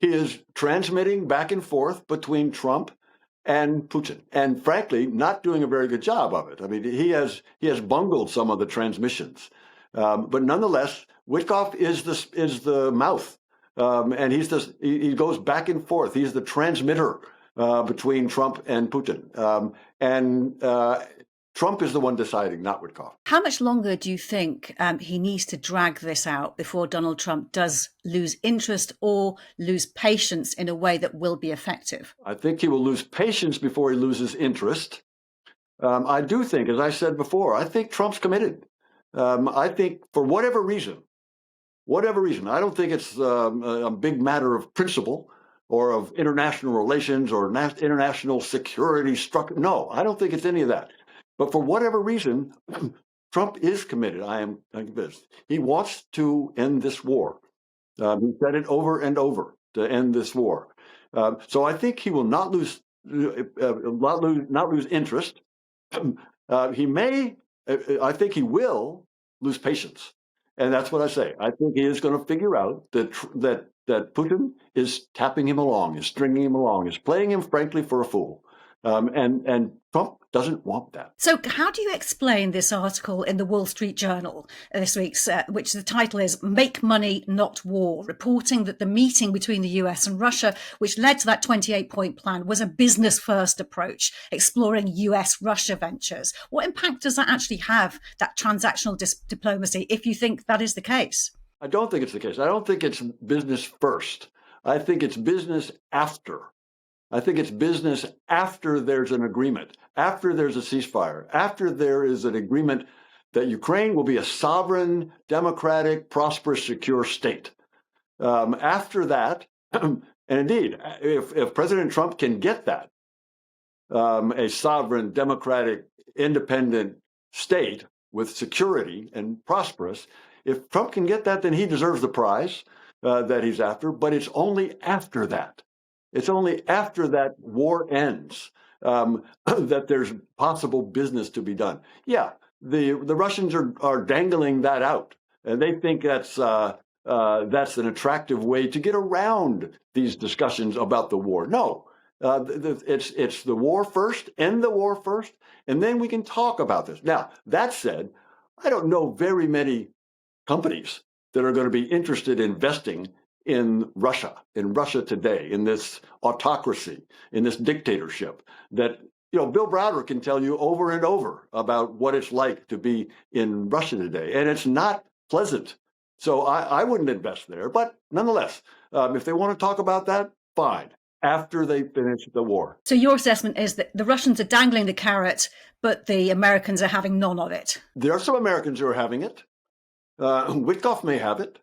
He is transmitting back and forth between Trump and Putin, and frankly, not doing a very good job of it. I mean, he has bungled some of the transmissions, but nonetheless, Witkoff is the mouth, and he goes back and forth. He's the transmitter between Trump and Putin, and Trump is the one deciding, not Witkoff. How much longer do you think he needs to drag this out before Donald Trump does lose interest or lose patience in a way that will be effective? I think he will lose patience before he loses interest. I do think, as I said before, I think Trump's committed. I think for whatever reason, I don't think it's a big matter of principle or of international relations or international security structure. No, I don't think it's any of that. But for whatever reason, Trump is committed. I am convinced. He wants to end this war. He said it over and over, to end this war. So I think he will not lose interest. He may. I think he will lose patience, and that's what I say. I think he is going to figure out that Putin is tapping him along, is stringing him along, is playing him, frankly, for a fool. And Trump doesn't want that. So how do you explain this article in the Wall Street Journal this week, which the title is "Make Money, Not War," reporting that the meeting between the US and Russia, which led to that 28-point plan, was a business-first approach, exploring US-Russia ventures. What impact does that actually have, that transactional diplomacy, if you think that is the case? I don't think it's the case. I don't think it's business first. I think it's business after. I think it's business after there's an agreement, after there's a ceasefire, after there is an agreement that Ukraine will be a sovereign, democratic, prosperous, secure state. After that, and indeed, if President Trump can get that, a sovereign, democratic, independent state with security and prosperous, if Trump can get that, then he deserves the prize that he's after. But it's only after that. It's only after that war ends that there's possible business to be done. Yeah, the Russians are dangling that out, and they think that's an attractive way to get around these discussions about the war. No, it's the war first, end the war first, and then we can talk about this. Now, that said, I don't know very many companies that are going to be interested in investing in Russia today, in this autocracy, in this dictatorship that, Bill Browder can tell you over and over about what it's like to be in Russia today. And it's not pleasant. So I wouldn't invest there. But nonetheless, if they want to talk about that, fine, after they finish the war. So your assessment is that the Russians are dangling the carrot, but the Americans are having none of it. There are some Americans who are having it. Witkoff may have it.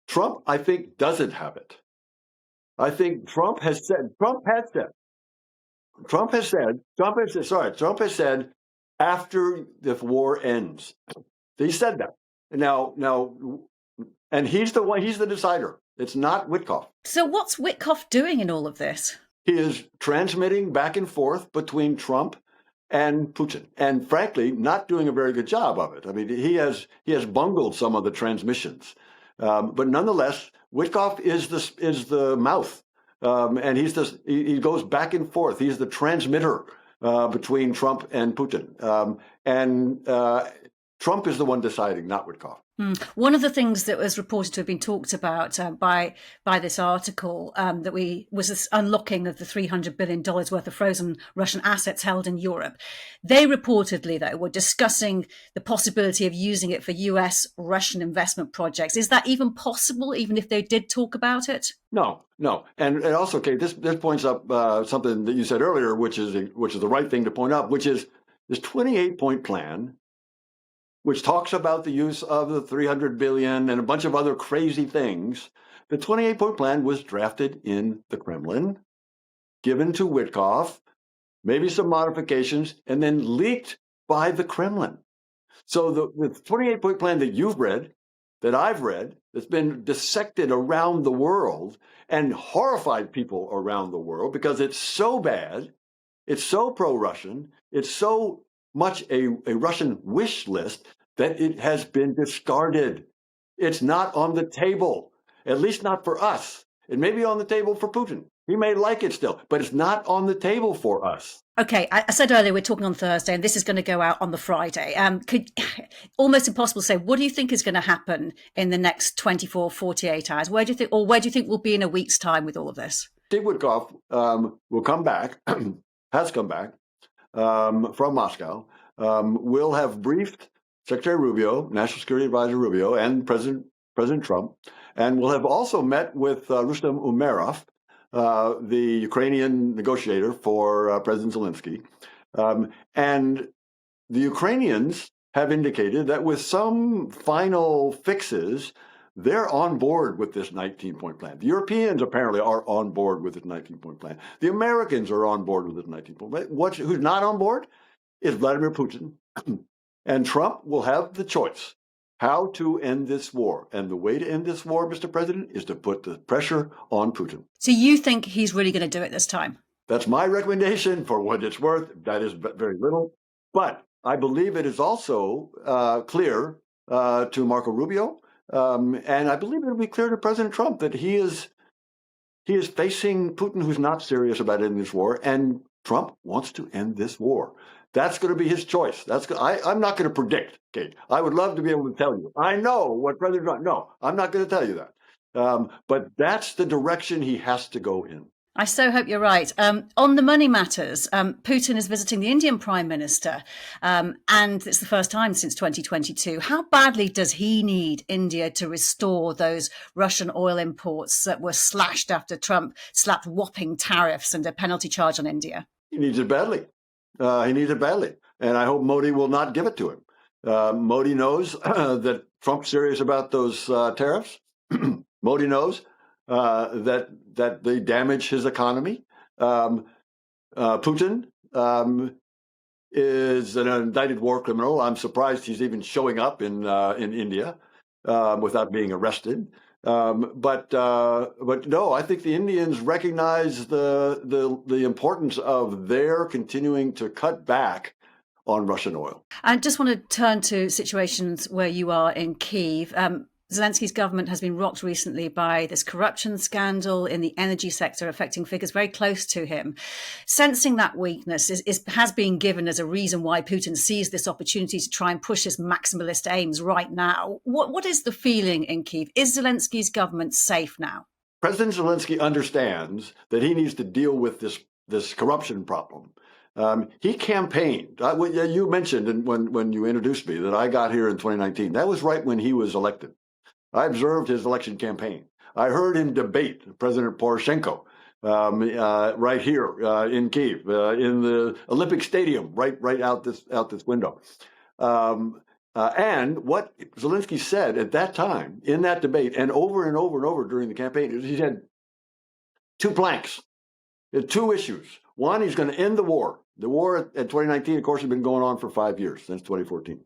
Trump, I think, doesn't have it. I think Trump has said after the war ends. He said that. Now, and he's the decider. It's not Witkoff. So what's Witkoff doing in all of this? He is transmitting back and forth between Trump and Putin, and frankly, not doing a very good job of it. I mean, he has bungled some of the transmissions. But nonetheless, Witkoff is the mouth, and he goes back and forth. He's the transmitter between Trump and Putin, and Trump is the one deciding, not Witkoff. One of the things that was reported to have been talked about by this article was this unlocking of the $300 billion worth of frozen Russian assets held in Europe. They reportedly, though, were discussing the possibility of using it for US-Russian investment projects. Is that even possible, even if they did talk about it? No. And also, Kate, this points up something that you said earlier, which is the right thing to point out, which is this 28-point plan, which talks about the use of the $300 billion and a bunch of other crazy things. The 28-point plan was drafted in the Kremlin, given to Witkoff, maybe some modifications, and then leaked by the Kremlin. So the 28-point plan that you've read, that I've read, that's been dissected around the world and horrified people around the world because it's so bad, it's so pro-Russian, it's so much a Russian wish list that it has been discarded. It's not on the table, at least not for us. It may be on the table for Putin. He may like it still, but it's not on the table for us. Okay, I said earlier we're talking on Thursday, and this is going to go out on the Friday. Almost impossible to say. What do you think is going to happen in the next 24, 48 hours? Where do you think we'll be in a week's time with all of this? Steve Witkoff will come back, has come back from Moscow. Will have briefed Secretary Rubio, National Security Advisor Rubio, and President Trump, and will have also met with Rustem Umerov, the Ukrainian negotiator for President Zelensky. And the Ukrainians have indicated that with some final fixes, they're on board with this 19-point plan. The Europeans apparently are on board with this 19-point plan. The Americans are on board with this 19-point plan. Who's not on board is Vladimir Putin. And Trump will have the choice how to end this war. And the way to end this war, Mr. President, is to put the pressure on Putin. So you think he's really going to do it this time? That's my recommendation. For what it's worth. That is very little. But I believe it is also clear to Marco Rubio, and I believe it'll be clear to President Trump that he is facing Putin, who's not serious about ending this war, and Trump wants to end this war. That's going to be his choice. I'm not going to predict, Kate. I would love to be able to tell you. I know what President Trump. No, I'm not going to tell you that. But that's the direction he has to go in. I so hope you're right. On the money matters, Putin is visiting the Indian Prime Minister, and it's the first time since 2022. How badly does he need India to restore those Russian oil imports that were slashed after Trump slapped whopping tariffs and a penalty charge on India? He needs it badly. And I hope Modi will not give it to him. Modi knows that Trump's serious about those tariffs. Modi knows that they damage his economy. Putin is an indicted war criminal. I'm surprised he's even showing up in India without being arrested. But no, I think the Indians recognize the importance of their continuing to cut back on Russian oil. I just want to turn to situations where you are in Kyiv. Zelensky's government has been rocked recently by this corruption scandal in the energy sector affecting figures very close to him. Sensing that weakness has been given as a reason why Putin sees this opportunity to try and push his maximalist aims right now. What is the feeling in Kyiv? Is Zelensky's government safe now? President Zelensky understands that he needs to deal with this corruption problem. He campaigned. You mentioned when you introduced me that I got here in 2019. That was right when he was elected. I observed his election campaign. I heard him debate President Poroshenko right here in Kyiv, in the Olympic Stadium, right out this window. And what Zelensky said at that time in that debate, and over and over and over during the campaign, he had two planks, two issues. One, he's going to end the war. The war at 2019, of course, had been going on for 5 years, since 2014.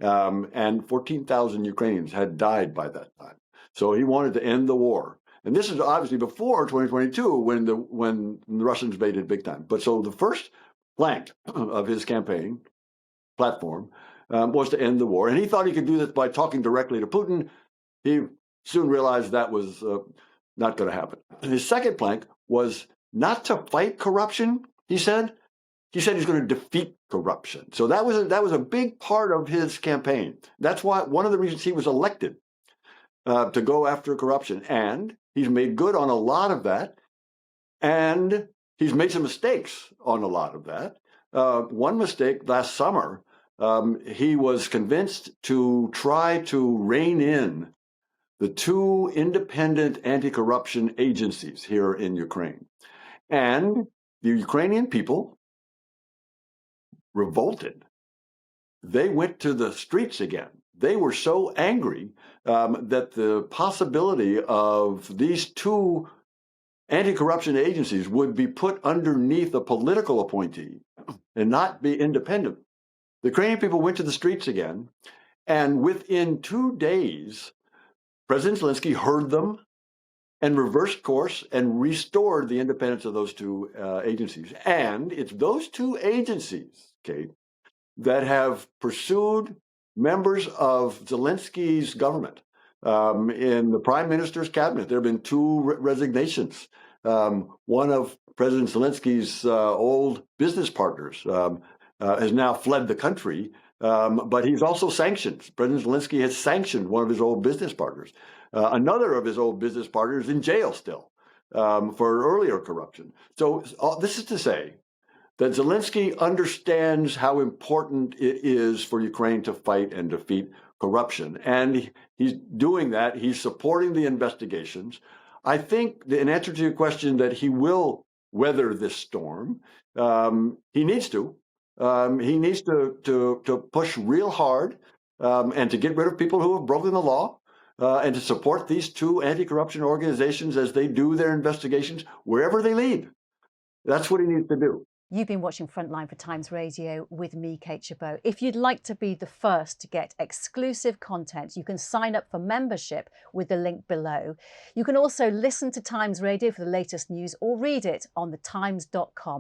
And 14,000 Ukrainians had died by that time. So he wanted to end the war. And this is obviously before 2022 when the Russians invaded big time. But so the first plank of his campaign platform was to end the war. And he thought he could do this by talking directly to Putin. He soon realized that was not going to happen. And his second plank was not to fight corruption, he said. He said he's going to defeat corruption. So that was a big part of his campaign. That's why one of the reasons he was elected to go after corruption. And he's made good on a lot of that. And he's made some mistakes on a lot of that. One mistake last summer, he was convinced to try to rein in the two independent anti-corruption agencies here in Ukraine. And the Ukrainian people revolted. They went to the streets again. They were so angry that the possibility of these two anti-corruption agencies would be put underneath a political appointee and not be independent. The Ukrainian people went to the streets again, and within 2 days, President Zelensky heard them and reversed course and restored the independence of those two agencies. And it's those two agencies, Kate, that have pursued members of Zelensky's government In the prime minister's cabinet, there have been two resignations. One of President Zelensky's old business partners has now fled the country, but he's also sanctioned. President Zelensky has sanctioned one of his old business partners. Another of his old business partners in jail still for earlier corruption. So this is to say that Zelensky understands how important it is for Ukraine to fight and defeat corruption. And he's doing that. He's supporting the investigations. I think, in answer to your question, that he will weather this storm. He needs to. He needs to push real hard and to get rid of people who have broken the law. And to support these two anti-corruption organizations as they do their investigations wherever they lead. That's what he needs to do. You've been watching Frontline for Times Radio with me, Kate Chabot. If you'd like to be the first to get exclusive content, you can sign up for membership with the link below. You can also listen to Times Radio for the latest news or read it on thetimes.com.